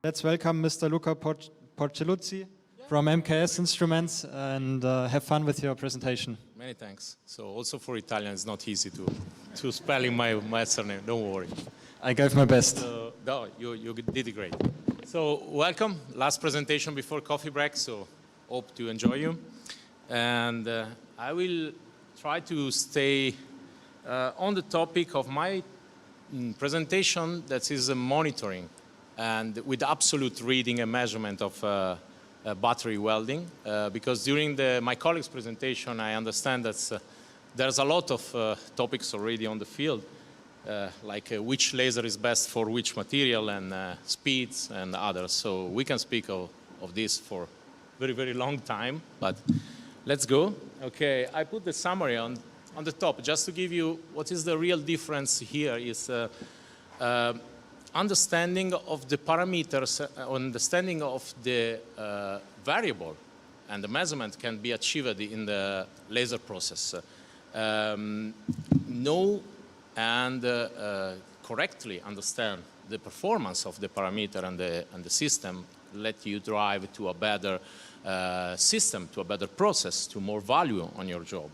Let's welcome Mr. Luca Porcelluzzi from MKS Instruments and have fun with your presentation. Many thanks. So also for Italian, it's not easy to spelling my surname. Don't worry. I gave my best. No, you did great. So welcome. Last presentation before coffee break. So hope to enjoy you. And I will try to stay on the topic of my presentation, that is monitoring, and with absolute reading and measurement of battery welding, because during my colleague's presentation, I understand that there's a lot of topics already on the field, like which laser is best for which material and speeds and others. So we can speak of this for very, very long time, but let's go. Okay, I put the summary on the top just to give you what is the real difference here is understanding of the parameters, understanding of the variable, and the measurement can be achieved in the laser process. Know and correctly understand the performance of the parameter and the system let you drive to a better system, to a better process, to more value on your job.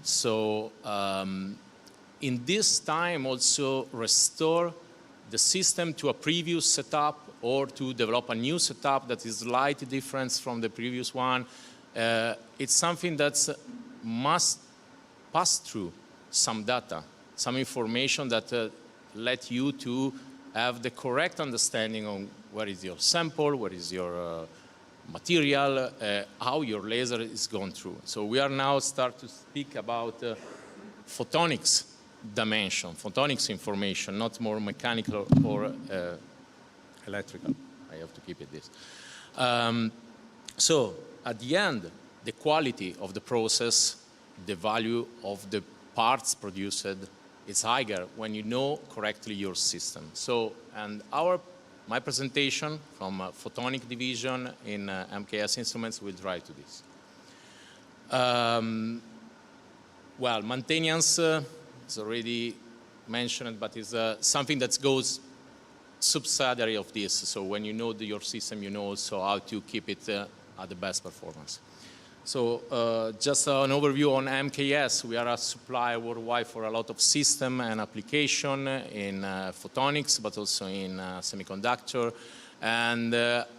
So in this time also restore the system to a previous setup or to develop a new setup that is slightly different from the previous one. It's something that must pass through some data, some information that let you to have the correct understanding on where is your sample, where is your material, how your laser is going through. So we are now start to speak about photonics dimension, photonics information, not more mechanical or electrical. I have to keep it this. So at the end, the quality of the process, the value of the parts produced is higher when you know correctly your system. So, and my presentation from Photonic Division in MKS Instruments will try to this. Well, maintenance is already mentioned, but is something that goes subsidiary of this. So when you know your system, you know also how to keep it at the best performance. So just an overview on MKS. We are a supplier worldwide for a lot of system and application in photonics, but also in semiconductor. And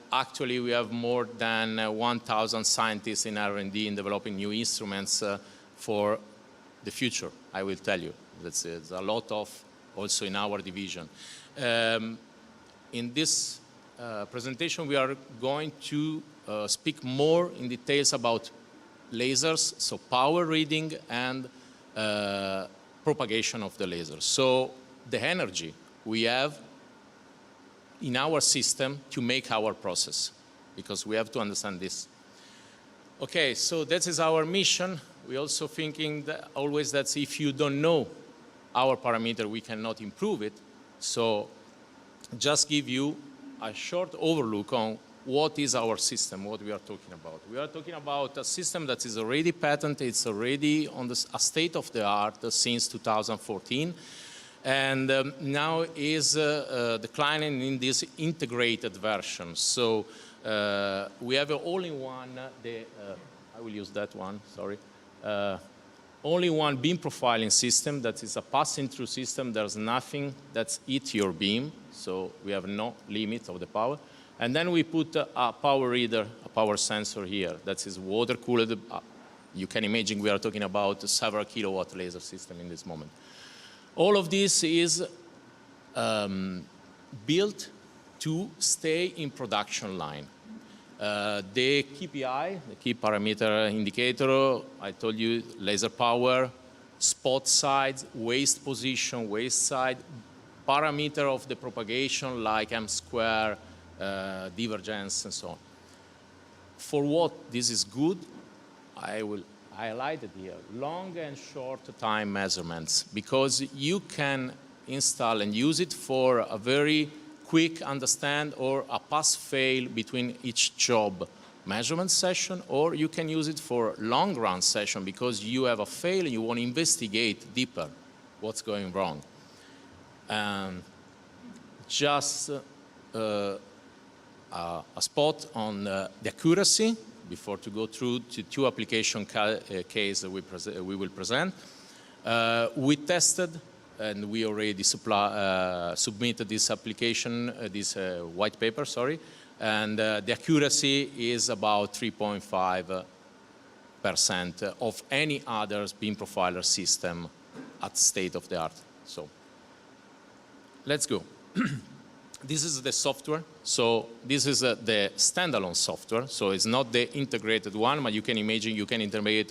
actually, we have more than 1,000 scientists in R&D in developing new instruments for the future, I will tell you. That's a lot of also in our division. In this presentation, we are going to speak more in details about lasers, so power reading and propagation of the lasers. So the energy we have in our system to make our process, because we have to understand this. Okay, so that is our mission. We're also thinking that always that if you don't know our parameter, we cannot improve it. So just give you a short overlook on what is our system, what we are talking about. We are talking about a system that is already patented, it's already on a state of the art since 2014, and now is declining in this integrated version. So we have an all-in-one, I will use that one, sorry. All-in-one beam profiling system that is a passing through system. There's nothing that's eat your beam, so we have no limit of the power. And then we put a power reader, a power sensor here that is water cooled. You can imagine we are talking about a several kilowatt laser system in this moment. All of this is built to stay in production line. The KPI, the key parameter indicator, I told you laser power, spot size, waste position, waste side, parameter of the propagation like M square, divergence, and so on. For what this is good, I will highlight it here, long and short time measurements, because you can install and use it for a very quick understand or a pass-fail between each job measurement session, or you can use it for long-run session because you have a fail and you want to investigate deeper what's going wrong. a spot on the accuracy before to go through to two application cases we will present. We tested and we already submitted this application, this white paper, sorry, and the accuracy is about 3.5% of any other beam profiler system at state of the art. So let's go. This is the software. So this is the standalone software. So it's not the integrated one, but you can imagine you can integrate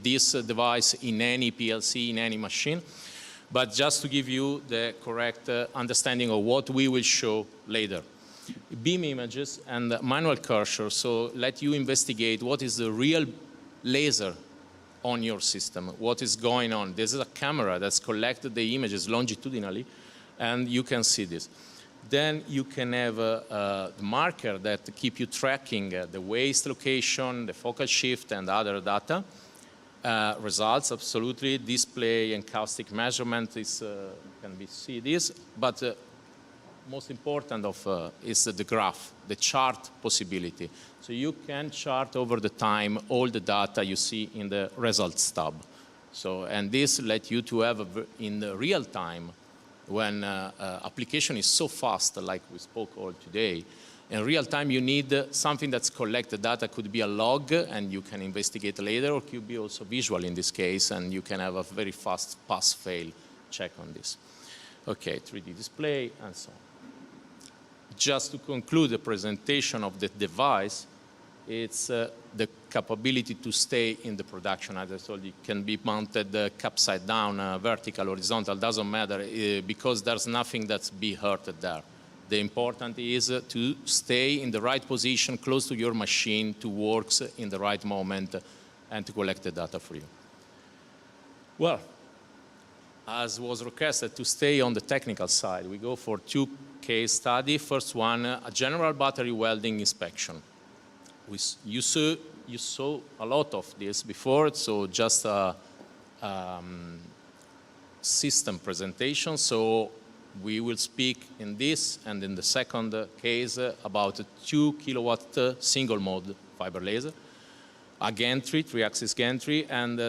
this device in any PLC, in any machine. But just to give you the correct understanding of what we will show later. Beam images and manual cursor, so let you investigate what is the real laser on your system, what is going on. This is a camera that's collected the images longitudinally, and you can see this. Then you can have a marker that keep you tracking the waste location, the focal shift, and other data. Results, absolutely. Display and caustic measurement is, can be see this, but most important is the graph, the chart possibility. So you can chart over the time all the data you see in the results tab. So, and this let you to have in the real time when application is so fast, like we spoke all today. In real time, you need something that's collected data. Could be a log, and you can investigate later, or could be also visual in this case, and you can have a very fast pass-fail check on this. Okay, 3D display, and so on. Just to conclude the presentation of the device, it's the capability to stay in the production. As I told you, it can be mounted upside down, vertical, horizontal, doesn't matter, because there's nothing that's be hurted there. The important is to stay in the right position, close to your machine, to work in the right moment, and to collect the data for you. Well, as was requested, to stay on the technical side, we go for two case studies. First one, a general battery welding inspection. You saw a lot of this before, so just a system presentation. So we will speak in this and in the second case about a 2 kilowatt single mode fiber laser, a gantry, 3-axis gantry, and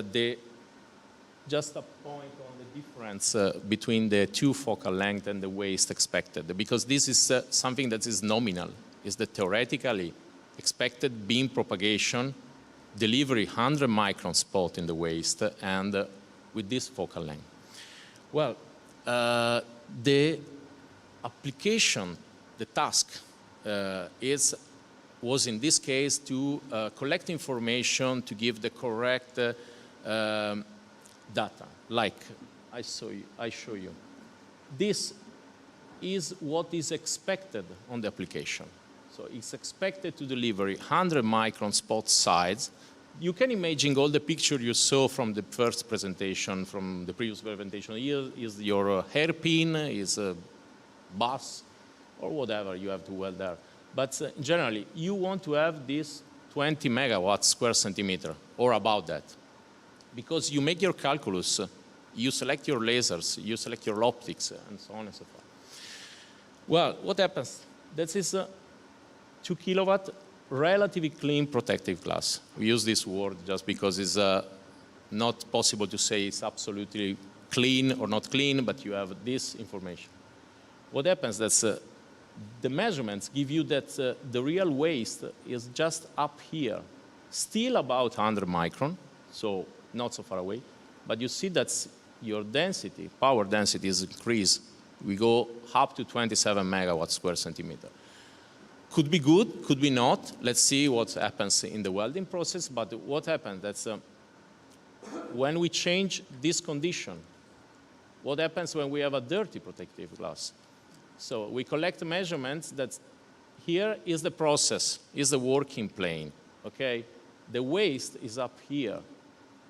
just a point on the difference between the two focal length and the waste expected, because this is something that is nominal. Is the theoretically expected beam propagation delivery 100 micron spot in the waste and with this focal length. Well, the application, the task was in this case to collect information to give the correct data. Like I show you. This is what is expected on the application. So it's expected to deliver 100 micron spot size. You can imagine all the picture you saw from the first presentation, from the previous presentation. Here is your hairpin, is a bus, or whatever you have to weld there. But generally, you want to have this 20 megawatts square centimeter, or about that. Because you make your calculus, you select your lasers, you select your optics, and so on and so forth. Well, what happens? That is 2 kilowatt relatively clean protective glass. We use this word just because it's not possible to say it's absolutely clean or not clean, but you have this information. What happens is the measurements give you that the real waste is just up here, still about 100 micron, so not so far away, but you see that your density, power density is increased. We go up to 27 megawatts square centimeter. Could be good, could be not. Let's see what happens in the welding process. But what happens, that's when we change this condition, what happens when we have a dirty protective glass? So we collect measurements that here is the process, is the working plane, okay? The waste is up here.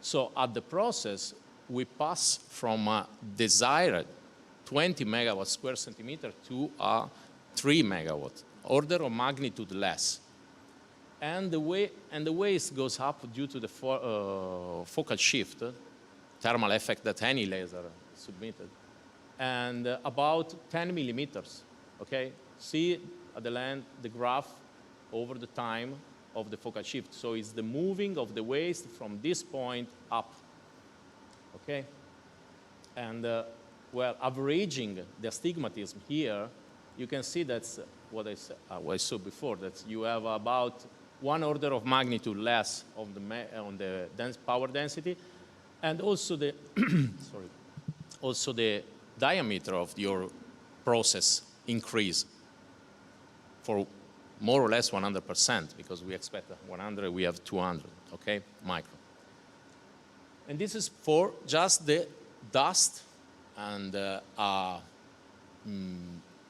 So at the process, we pass from a desired 20 megawatt square centimeter to a 3 megawatt. Order of magnitude less. And the waste goes up due to the focal shift, thermal effect that any laser submitted, and about 10 millimeters, okay? See at the end the graph over the time of the focal shift. So it's the moving of the waste from this point up, okay? And well, averaging the astigmatism here, you can see that's what I saw before, that you have about 1 order of magnitude less of the power density, and also the sorry, also the diameter of your process increase for more or less 100%, because we expect 100, we have 200, okay, micro. And this is for just the dust and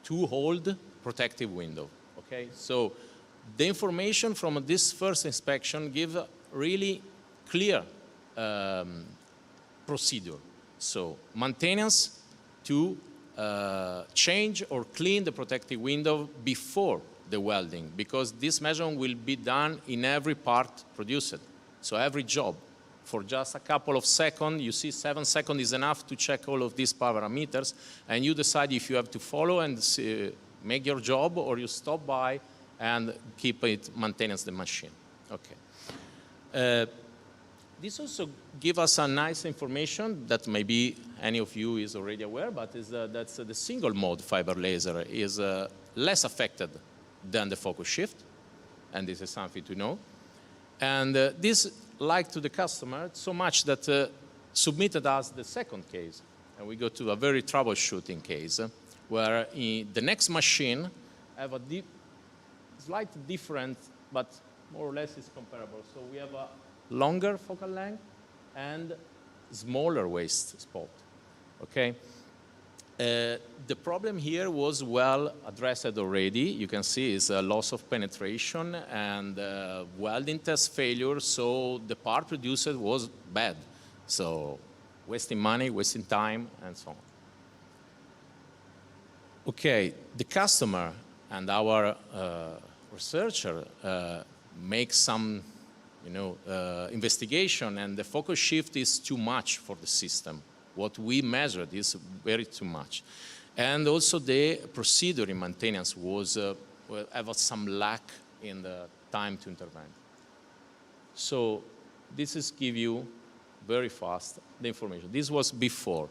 two-hold protective window, okay? So the information from this first inspection give a really clear procedure. So maintenance to change or clean the protective window before the welding, because this measurement will be done in every part produced. So every job, for just a couple of seconds, you see 7 seconds is enough to check all of these parameters, and you decide if you have to follow and make your job, or you stop by and keep it, maintenance the machine. Okay. This also gives us a nice information that maybe any of you is already aware, but is that's the single mode fiber laser is less affected than the focus shift, and this is something to know. And this liked to the customer so much that submitted us the second case, and we go to a very troubleshooting case where the next machine have a slightly different, but more or less is comparable. So we have a longer focal length and smaller waste spot, okay? The problem here was well addressed already. You can see it's a loss of penetration and welding test failure, so the part produced was bad. So wasting money, wasting time, and so on. Okay, the customer and our researcher make some investigation, and the focus shift is too much for the system. What we measured is very too much. And also the procedure in maintenance was have some lack in the time to intervene. So this is give you very fast the information. This was before.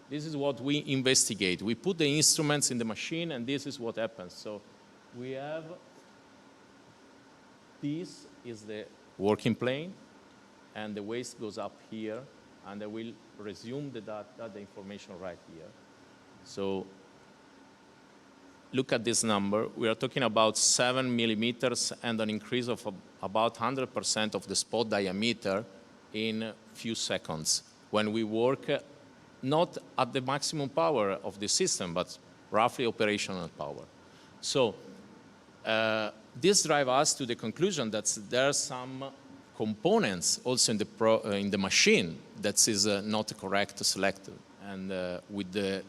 This is what we investigate. We put the instruments in the machine, and this is what happens. So we have, this is the working plane, and the waste goes up here, and I will resume the data, the information right here. So look at this number. We are talking about 7 millimeters and an increase of about 100% of the spot diameter in a few seconds when we work not at the maximum power of the system, but roughly operational power. So this drives us to the conclusion that there are some components also in the machine that is not correct selected. And with the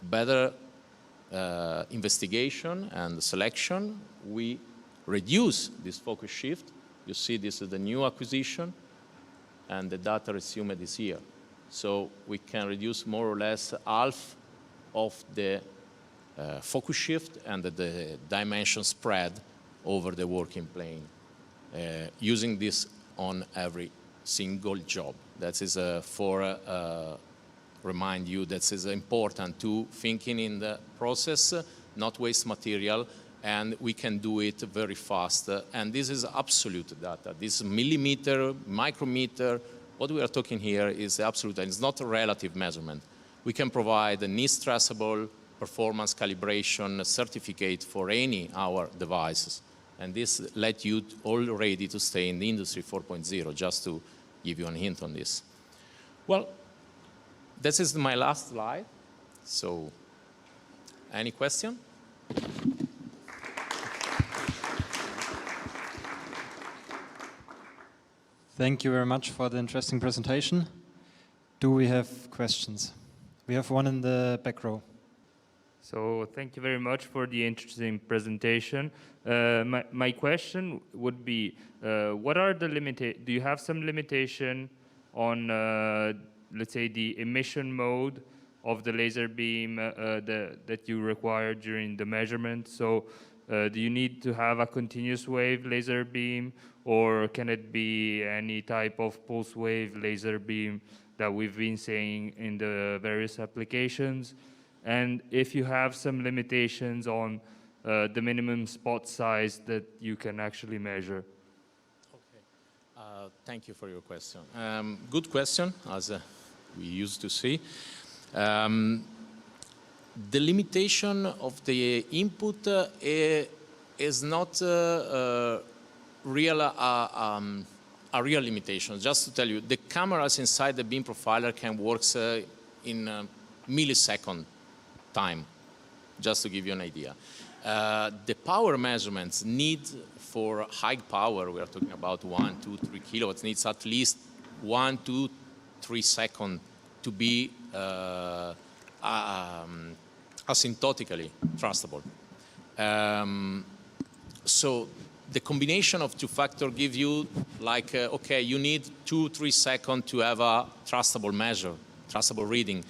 better investigation and selection, we reduce this focus shift. You see this is the new acquisition, and the data resumed is here. So we can reduce more or less half of the focus shift and the dimension spread over the working plane, using this on every single job. That is remind you that is important to thinking in the process, not waste material, and we can do it very fast. And this is absolute data. This millimeter, micrometer, what we are talking here is absolute, and it's not a relative measurement. We can provide a NIST traceable performance calibration certificate for any our devices. And this led you all ready to stay in the industry 4.0, just to give you a hint on this. Well, this is my last slide. So, any question? Thank you very much for the interesting presentation. Do we have questions? We have one in the back row. So thank you very much for the interesting presentation. My question would be, what are the do you have some limitation on, let's say, the emission mode of the laser beam that you require during the measurement. So do you need to have a continuous wave laser beam, or can it be any type of pulse wave laser beam that we've been saying in the various applications? And if you have some limitations on the minimum spot size that you can actually measure. Thank you for your question. Good question, as we used to see. The limitation of the input is not a real limitation. Just to tell you, the cameras inside the beam profiler can work in a millisecond time, just to give you an idea. The power measurements need for high power, we are talking about 1, 2, 3 kilowatts, needs at least 1, 2, 3 seconds to be asymptotically trustable. So the combination of two factors give you like, okay, you need 2-3 seconds to have a trustable measure, trustable reading.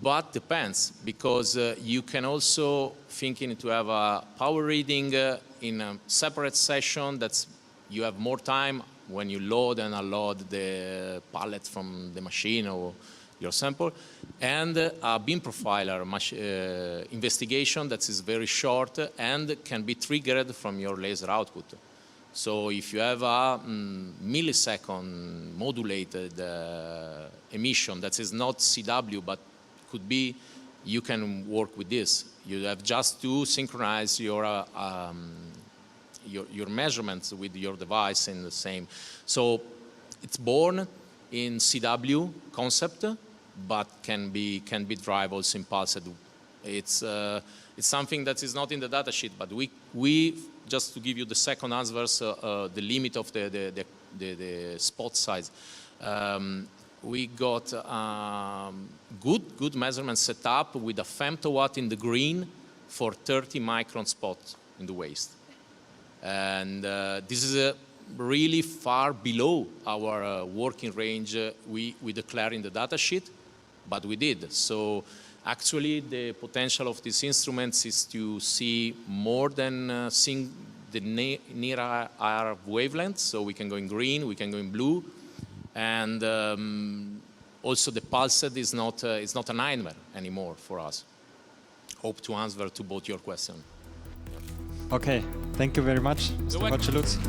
But depends, because you can also thinking to have a power reading in a separate session. That's you have more time when you load and unload the pallet from the machine or your sample, and a beam profiler investigation that is very short and can be triggered from your laser output. So if you have a millisecond modulated emission that is not CW but could be, you can work with this. You have just to synchronize your measurements with your device in the same. So it's born in CW concept, but can be drive also impulsed. It's something that is not in the data sheet, but we just to give you the second answer, the limit of the spot size. We got good measurement set up with a femtowatt in the green for 30 micron spot in the waste. And this is really far below our working range we declare in the data sheet, but we did. So actually the potential of these instruments is to see more than seeing the near IR wavelength. So we can go in green, we can go in blue. And also the pulsed is not a nightmare anymore for us. Hope to answer to both your questions. Okay, thank you very much, Mr. Porcelluzzi.